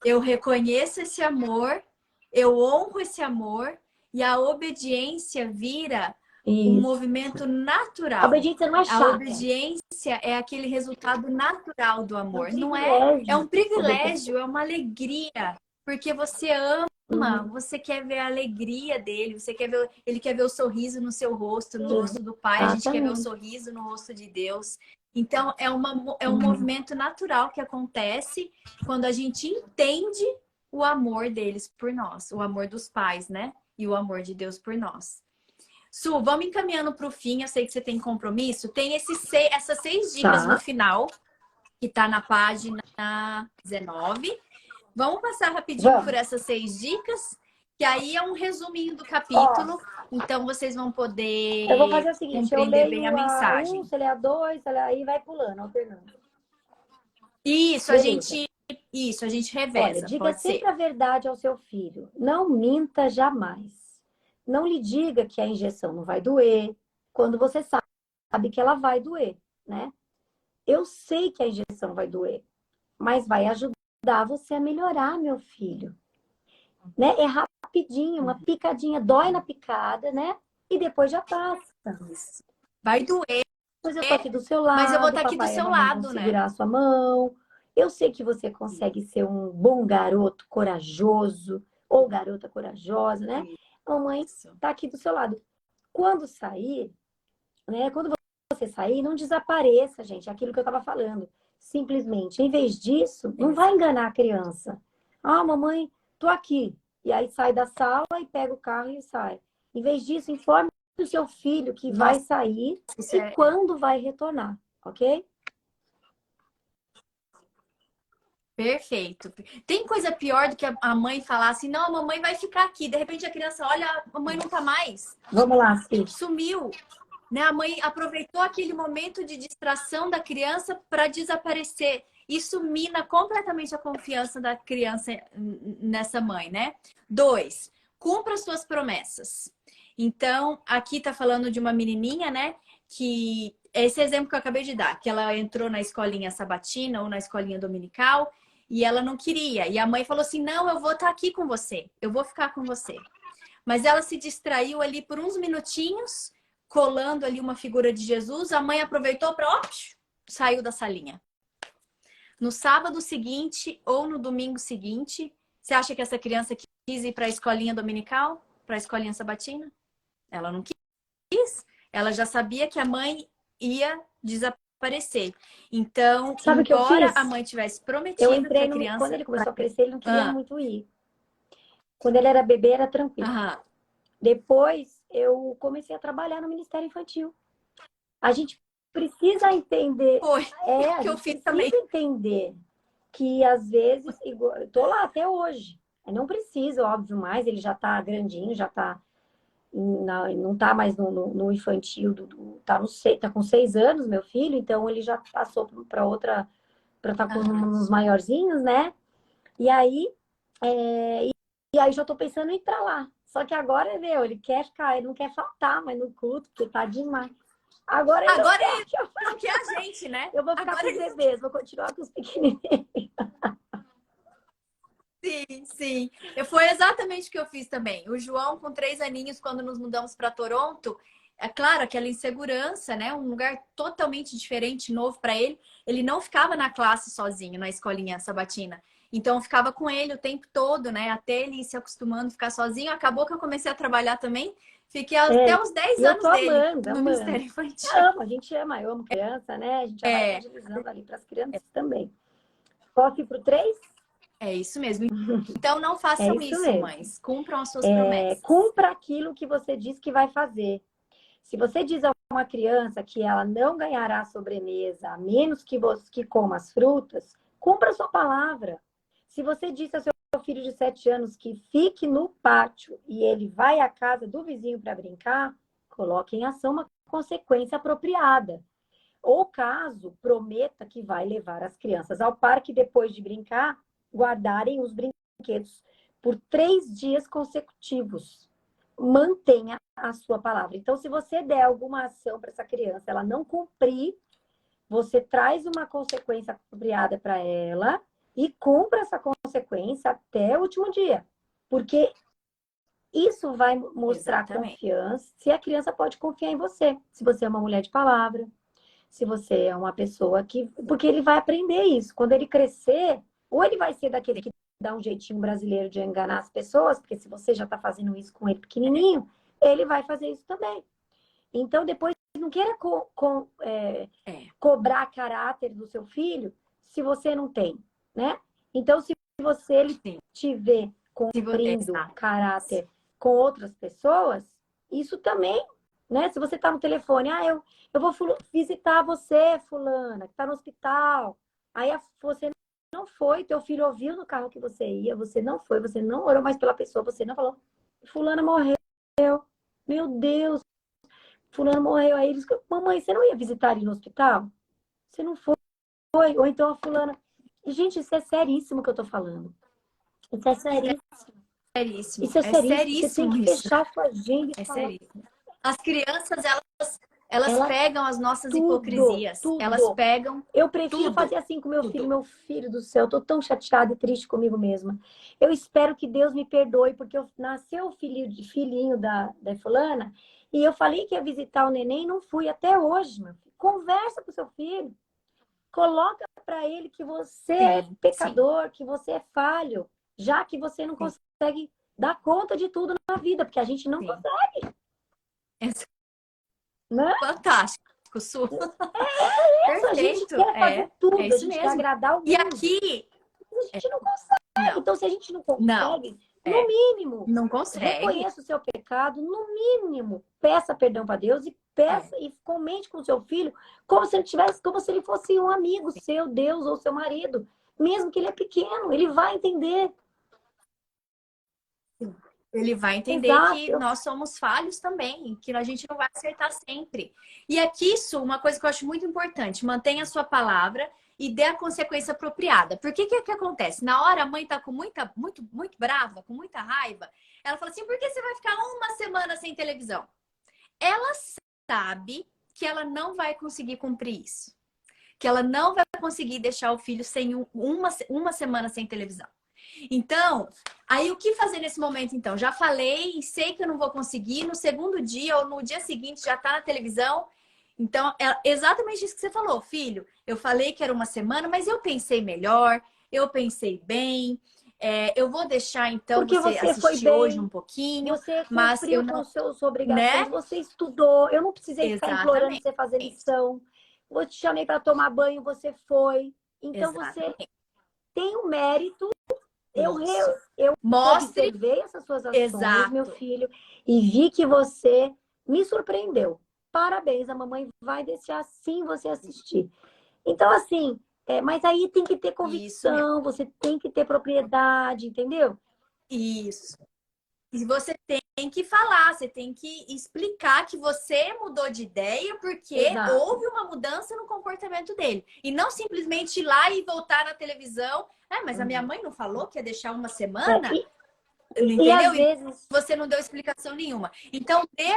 Eu reconheço esse amor, eu honro esse amor e a obediência vira um movimento natural. A obediência não é chata. A obediência é aquele resultado natural do amor. Não é um privilégio, é uma alegria, porque você ama, você quer ver a alegria dele, ele quer ver o sorriso no seu rosto, no rosto do pai, a gente quer ver o sorriso no rosto de Deus. Então, é um movimento natural que acontece quando a gente entende o amor deles por nós, o amor dos pais, né? E o amor de Deus por nós. Su, vamos encaminhando para o fim, eu sei que você tem compromisso. Tem essas 6 dicas no final, que tá na página 19. Vamos passar rapidinho por essas 6 dicas, que aí é um resuminho do capítulo. Então, vocês vão poder eu vou fazer o seguinte, compreender bem a mensagem. Você lê a 2, aí vai pulando, alternando. Isso, a gente reveza. Olha, diga pode sempre ser. a verdade ao seu filho. Não minta jamais. Não lhe diga que a injeção não vai doer, quando você sabe que ela vai doer, né? Eu sei que a injeção vai doer, mas vai ajudar você a melhorar, meu filho. Né? É rapidinho, uma picadinha, dói na picada, né? E depois já passa. Vai doer. Mas eu tô aqui do seu lado, mas eu vou estar aqui do seu lado, né? Segurar a sua mão. Eu sei que você consegue ser um bom garoto corajoso, ou garota corajosa, né? A mamãe tá aqui do seu lado. Quando sair, né? Quando você sair, não desapareça, gente. É aquilo que eu tava falando. simplesmente. Em vez disso, não vai enganar a criança. Ah, mamãe, tô aqui. E aí sai da sala e pega o carro e sai. Em vez disso, informe o seu filho que vai Nossa, sair isso e é quando vai retornar, ok? perfeito. Tem coisa pior do que a mãe falar assim, não, a mamãe vai ficar aqui. De repente a criança olha, a mamãe não tá mais. Vamos lá, Cid. Sumiu. Né? A mãe aproveitou aquele momento de distração da criança para desaparecer. Isso mina completamente a confiança da criança nessa mãe, né? 2, cumpra suas promessas. Então, aqui tá falando de uma menininha, né? Que esse exemplo que eu acabei de dar, que ela entrou na escolinha sabatina ou na escolinha dominical e ela não queria. E a mãe falou assim: não, eu vou estar aqui com você, eu vou ficar com você. Mas ela se distraiu ali por uns minutinhos, colando ali uma figura de Jesus. A mãe aproveitou para, ó, saiu da salinha. No sábado seguinte ou no domingo seguinte, você acha que essa criança quis ir para a escolinha dominical? Para a escolinha sabatina? Ela não quis. Ela já sabia que a mãe ia desaparecer. Então, Sabe o que eu embora fiz? a mãe tivesse Eu prometido que entrei a no... Quando criança... ele começou a crescer, ele não queria Ah, muito ir. Quando ele era bebê, era tranquilo. aham. Depois, eu comecei a trabalhar no Ministério Infantil. A gente precisa entender, Foi o a que eu gente fiz também. precisa entender que às vezes, eu tô lá até hoje. Eu não preciso, óbvio, mais, ele já tá grandinho, já tá, não tá mais no infantil, tá, tá com 6 anos, meu filho, então ele já passou para outra, para estar com uns maiorzinhos, né? E aí, e aí já tô pensando em ir pra lá. Só que agora, meu, ele quer ficar, ele não quer faltar mais no culto, porque tá demais. Agora ele não Agora quer. ele não quer a gente, né? Eu vou ficar Agora com os ele... bebês, vou continuar com os pequenininhos. Sim, sim. Foi exatamente o que eu fiz também. O João, com 3 aninhos, quando nos mudamos para Toronto, é claro, aquela insegurança, né? Um lugar totalmente diferente, novo para ele. Ele não ficava na classe sozinho, na escolinha sabatina. Então, eu ficava com ele o tempo todo, né? Até ele ir se acostumando a ficar sozinho. Acabou que eu comecei a trabalhar também. Fiquei até os 10 E eu tô anos dele amando, no amando. Ministério Infantil. Eu amo, a gente ama, eu amo criança, né? A gente já vai É, evangelizando ali para as crianças também. Posso ir pro 3? é isso mesmo. Então, não É façam isso isso, mesmo. mães. Cumpram as suas promessas. Cumpra aquilo que você diz que vai fazer. Se você diz a uma criança que ela não ganhará sobremesa, a menos que você que coma as frutas, cumpra a sua palavra. Se você disse ao seu filho de 7 anos que fique no pátio e ele vai à casa do vizinho para brincar, coloque em ação uma consequência apropriada. Ou caso prometa que vai levar as crianças ao parque depois de brincar, guardarem os brinquedos por 3 dias consecutivos. Mantenha a sua palavra. Então, se você der alguma ação para essa criança, ela não cumprir, você traz uma consequência apropriada para ela e cumpra essa consequência até o último dia. Porque isso vai mostrar Exatamente. confiança, se a criança pode confiar em você. Se você é uma mulher de palavra, se você é uma pessoa que... Porque ele vai aprender isso. Quando ele crescer, ou ele vai ser daquele que dá um jeitinho brasileiro de enganar as pessoas, porque se você já está fazendo isso com ele pequenininho, ele vai fazer isso também. Então, depois, não queira cobrar caráter do seu filho se você não tem, né? Então, se você ele Sim. te vê cumprindo caráter com outras pessoas, isso também, né? Se você está no telefone, eu vou visitar você, fulana, que está no hospital. Aí você não foi, teu filho ouviu no carro que você ia, você não foi, você não orou mais pela pessoa, você não falou, fulana morreu. Meu Deus, fulano morreu. Aí eles, mamãe, você não ia visitar ele no hospital? Você não foi? Ou então a fulana... E, gente, isso é seríssimo que eu tô falando. Isso é seríssimo. Seríssimo. Isso é seríssimo. Você tem Seríssimo que isso. fechar a sua agenda e É falar. seríssimo. As crianças, elas Ela, pegam as nossas tudo, hipocrisias. Elas tudo. pegam Eu prefiro tudo. fazer assim com meu filho. Tudo. Meu filho do céu, eu tô tão chateada e triste comigo mesma. Eu espero que Deus me perdoe, porque nasceu o filhinho da fulana, e eu falei que ia visitar o neném e não fui até hoje, meu filho. Conversa com o seu filho. Coloca para ele que você é pecador, que você é falho, já que você não consegue dar conta de tudo na vida, porque a gente não consegue. É Né? fantástico. Sul. A gente Perfeito. quer fazer tudo, É a isso gente quer mesmo. agradar o E mundo. aqui, A gente não consegue. não, Então, se a gente não não, consegue, no é, mínimo, não consegue. reconheça o seu pecado, no mínimo, peça perdão para Deus e É, peça e comente com o seu filho como se ele tivesse, como se ele fosse um amigo seu, Deus ou seu marido. Mesmo que ele é pequeno, ele vai entender. ele vai entender que Exato. nós somos falhos também, que a gente não vai acertar sempre. E aqui, isso, uma coisa que eu acho muito importante, mantenha a sua palavra e dê a consequência apropriada. Por que acontece? Na hora a mãe tá com muito brava, com muita raiva, ela fala assim: por que você vai ficar uma semana sem televisão? Ela sabe que ela não vai conseguir cumprir isso. Que ela não vai conseguir deixar o filho sem uma semana sem televisão. Então, aí o que fazer nesse momento, então? Já falei, sei que eu não vou conseguir, no segundo dia ou no dia seguinte já tá na televisão. Então, é exatamente isso que você falou, filho. Eu falei que era uma semana, mas eu pensei melhor, eu pensei bem. Eu vou deixar, então, Porque você você foi assistir hoje um bem, pouquinho, você mas eu cumpriu com não, suas obrigações, né? você estudou. Eu não precisei ficar implorando Exatamente. você fazer lição. Eu te chamei para tomar banho, você foi. Então você Exatamente. tem o mérito. Isso. Eu Mostre. observei essas suas ações, meu Exato. filho, e vi que você me surpreendeu. Parabéns, a mamãe vai deixar sim você assistir. Então, assim, mas aí tem que ter Isso mesmo. convicção, você tem que ter propriedade, entendeu? Isso. E você tem que falar, você tem que explicar que você mudou de ideia porque Exato. houve uma mudança no comportamento dele. E não simplesmente ir lá e voltar na televisão. Mas a minha Uhum. mãe não falou que ia deixar uma É, semana? e às Entendeu? E vezes, você não deu explicação nenhuma. Então, dê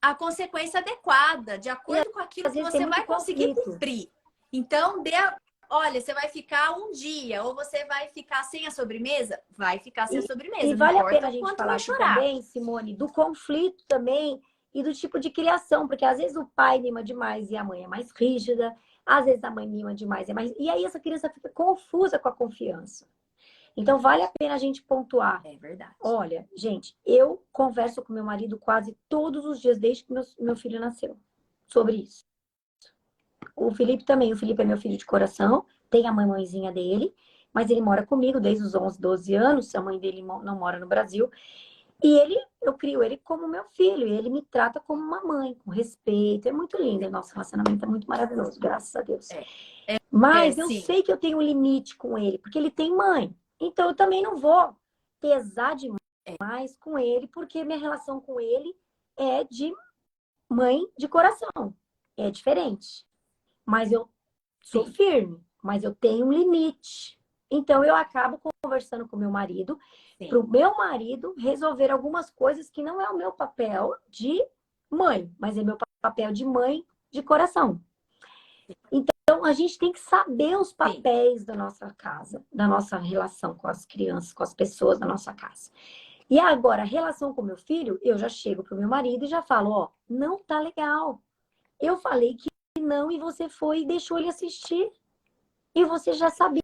a consequência adequada, de e acordo com aquilo às que vezes tem você muito vai conseguir conflito. cumprir. Então, olha, você vai ficar um dia, ou você vai ficar sem a sobremesa? Vai ficar sem a E sobremesa, não vale a importa pena a o gente quanto falar vai aqui chorar. também, Simone, do conflito também e do tipo de criação, porque às vezes o pai mima demais e a mãe é mais rígida, às vezes a mãe mima demais e mais. E aí essa criança fica confusa com a confiança. Então vale a pena a gente pontuar. É verdade. Olha, gente, eu converso com meu marido quase todos os dias desde que meu filho nasceu sobre isso. O Felipe também. O Felipe é meu filho de coração, tem a mamãezinha dele, mas ele mora comigo desde os 11, 12 anos. A mãe dele não mora no Brasil. E eu crio ele como meu filho, e ele me trata como uma mãe, com respeito. É muito lindo, o nosso relacionamento é muito maravilhoso, graças a Deus. É, Mas eu sim. sei que eu tenho um limite com ele, porque ele tem mãe. Então eu também não vou pesar demais com ele, porque minha relação com ele é de mãe de coração. É diferente. Mas eu sou Sim, firme, mas eu tenho um limite. Então eu acabo conversando com meu marido, para sim. o meu marido resolver algumas coisas que não é o meu papel de mãe, mas é meu papel de mãe de coração. Então a gente tem que saber os Sim. papéis da nossa casa, da nossa relação com as crianças, com as pessoas da nossa casa. E agora, a relação com meu filho, eu já chego pro meu marido e já falo, ó, não tá legal. Eu falei que não e você foi e deixou ele assistir. E você já sabia.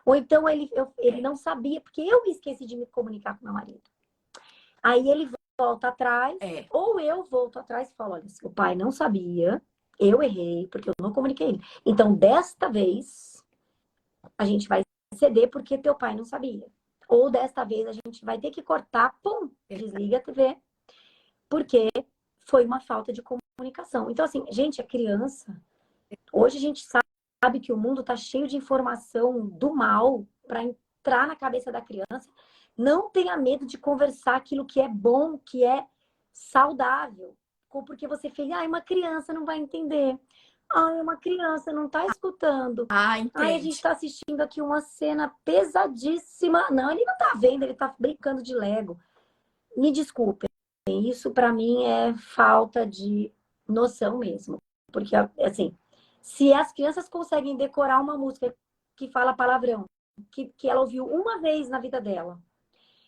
Ou então ele não sabia, porque eu me esqueci de me comunicar com meu marido. Aí ele volta atrás, É. ou eu volto atrás e falo: olha, seu pai não sabia, eu errei, porque eu não comuniquei ele. Então, desta vez, a gente vai ceder porque teu pai não sabia. Ou desta vez a gente vai ter que cortar, pum, desliga a TV, porque foi uma falta de comunicação. Então, assim, gente, a criança, hoje a gente sabe que o mundo está cheio de informação do mal para entrar na cabeça da criança. Não tenha medo de conversar aquilo que é bom, que é saudável. Porque você fez, uma criança não vai entender. Uma criança não está escutando. A gente Entende. está assistindo aqui uma cena pesadíssima. Não, ele não está vendo, ele está brincando de Lego. Me desculpem, isso para mim é falta de noção mesmo. Porque, assim, se as crianças conseguem decorar uma música que fala palavrão, que ela ouviu uma vez na vida dela,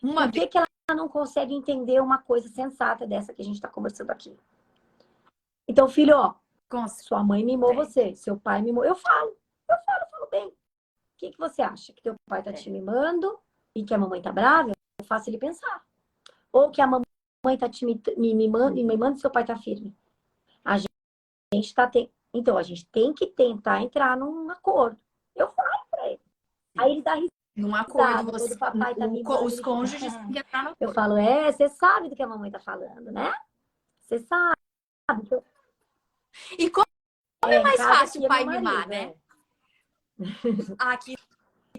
Uma por vez. que ela não consegue entender uma coisa sensata dessa que a gente está conversando aqui? Então, filho, ó, sua mãe mimou Consegue. você, seu pai mimou. Eu falo bem. O que você acha? Que teu pai tá te mimando e que a mamãe tá brava? Eu faço ele pensar. Ou que a mamãe tá te mimando e seu pai tá firme. A gente tá Então, a gente tem que tentar entrar num acordo. Eu falo pra ele. Aí ele dá Num acordo, risada, quando o papai tá mimando, os ele cônjuges fica... têm que entrar no Eu acordo. falo, você sabe do que a mamãe tá falando, né? Você sabe. E como é No mais caso fácil aqui o é meu pai mimar, marido, né? Aqui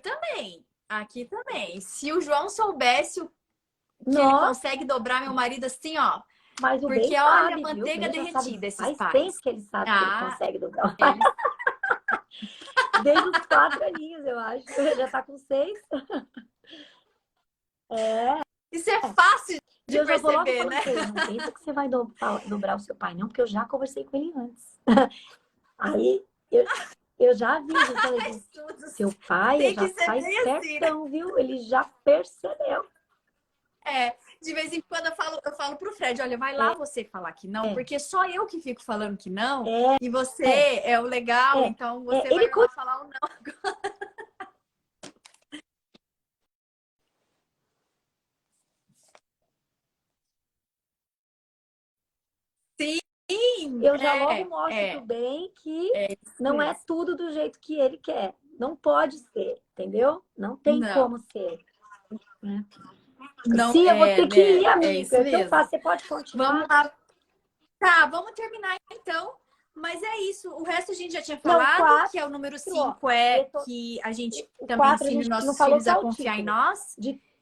também. Aqui também. Se o João soubesse o que ele Nossa, consegue dobrar meu marido assim, ó. mas o Porque bem olha, sabe, viu? manteiga Ele já sabe, derretida, esses faz tempo pais. que ele sabe que ele Ah, consegue dobrar. eles. Desde os 4 aninhos, eu acho. Já tá com 6. Isso é fácil E de eu já vou logo perceber, né? falando pra ele, não pensa que você vai dobrar o seu pai, não, porque eu já conversei com ele antes. Aí eu já aviso, eu falei, seu pai Tem já que ser tá bem assim, né? espertão, viu? Ele já percebeu. É, de vez em quando eu falo pro Fred, olha, vai lá você falar que não, porque só eu que fico falando que não, e você é o legal, então você vai Ele lá falar o não. Sim, Eu já logo mostro pro bem que não é tudo do jeito que ele quer. Não pode ser, entendeu? Não tem não. como ser. Não Sim, eu vou é, ter que ir, né? É amiga. isso Então mesmo. tá, você pode continuar. Vamos lá. Tá, vamos terminar então. Mas é isso. O resto a gente já tinha Não, falado, 4, que é o número ó, 5 é que a gente o também 4 a ensina os gente não nossos falou filhos a só o confiar em título. nós.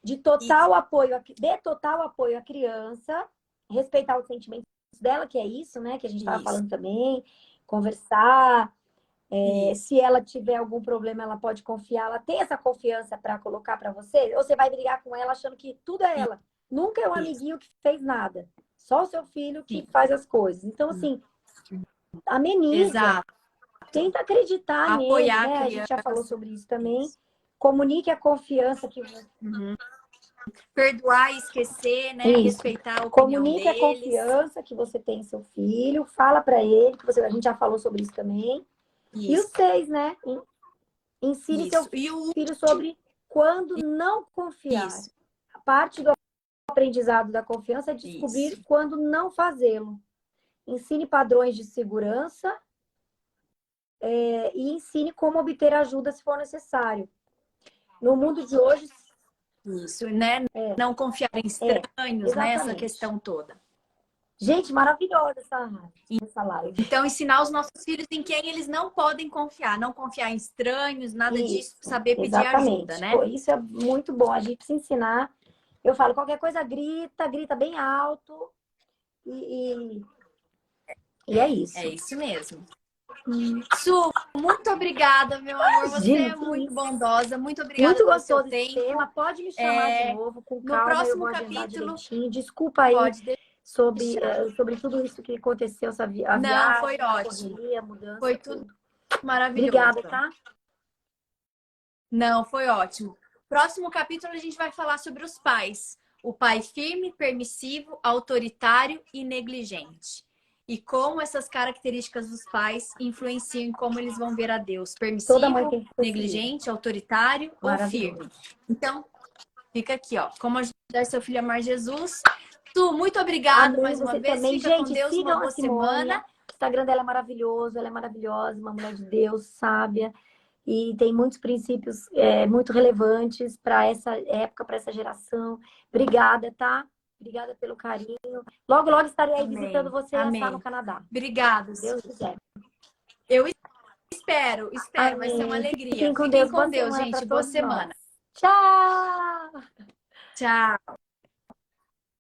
De total apoio, de total apoio à criança, respeitar os sentimentos dela, que é isso, né? Que a gente estava falando também, conversar. Se ela tiver algum problema, ela pode confiar. Ela tem essa confiança para colocar para você? Ou você vai brigar com ela achando que tudo é ela? Nunca é um amiguinho que fez nada. Só o seu filho que faz as coisas. Então, assim, ameniza. Exato. Tenta acreditar nele, Apoiar a né? A gente já criança. falou sobre isso também. Comunique a confiança que você... Perdoar e esquecer, né? Isso. Respeitar a opinião Comunique a deles. confiança que você tem em seu filho. Fala para ele, que a gente já falou sobre isso também. Isso. E os 6, né? Ensine seu filho sobre quando não confiar. Isso. A parte do aprendizado da confiança é descobrir quando não fazê-lo. Ensine padrões de segurança e ensine como obter ajuda se for necessário. No mundo de hoje... Isso, né? Não confiar em estranhos, né? Essa questão toda. Gente, maravilhosa essa live. Então, ensinar os nossos filhos em quem eles não podem confiar. Não confiar em estranhos, nada disso. Saber pedir ajuda, né? Isso é muito bom. A gente precisa ensinar. Eu falo, qualquer coisa grita bem alto. E é isso. É isso mesmo. Su, muito obrigada, meu amor. Você é muito bondosa. Muito obrigada pelo seu tempo. Tema. Pode me chamar de novo, com calma. No próximo eu vou capítulo. Desculpa aí sobre tudo isso que aconteceu, a viagem, não, foi ótimo. Correria, a mudança. Foi tudo maravilhoso. Obrigada, tá? Não, foi ótimo. Próximo capítulo a gente vai falar sobre os pais. O pai firme, permissivo, autoritário e negligente. E como essas características dos pais influenciam em como eles vão ver a Deus. Permissivo, negligente, autoritário ou firme. Então, fica aqui, ó. Como ajudar seu filho a amar Jesus. Tu, muito obrigada mais uma vez. Também. Fica com Deus, uma boa semana. O Instagram dela é maravilhoso, ela é maravilhosa, uma mulher de Deus, sábia. E tem muitos princípios muito relevantes para essa época, para essa geração. Obrigada, tá? Obrigada pelo carinho. Logo, logo estarei aí visitando você lá no Canadá. Obrigada. Se Deus quiser. Eu espero. Vai ser uma alegria. Fiquem com Deus, gente. Boa semana. Boa semana. Tchau! Tchau.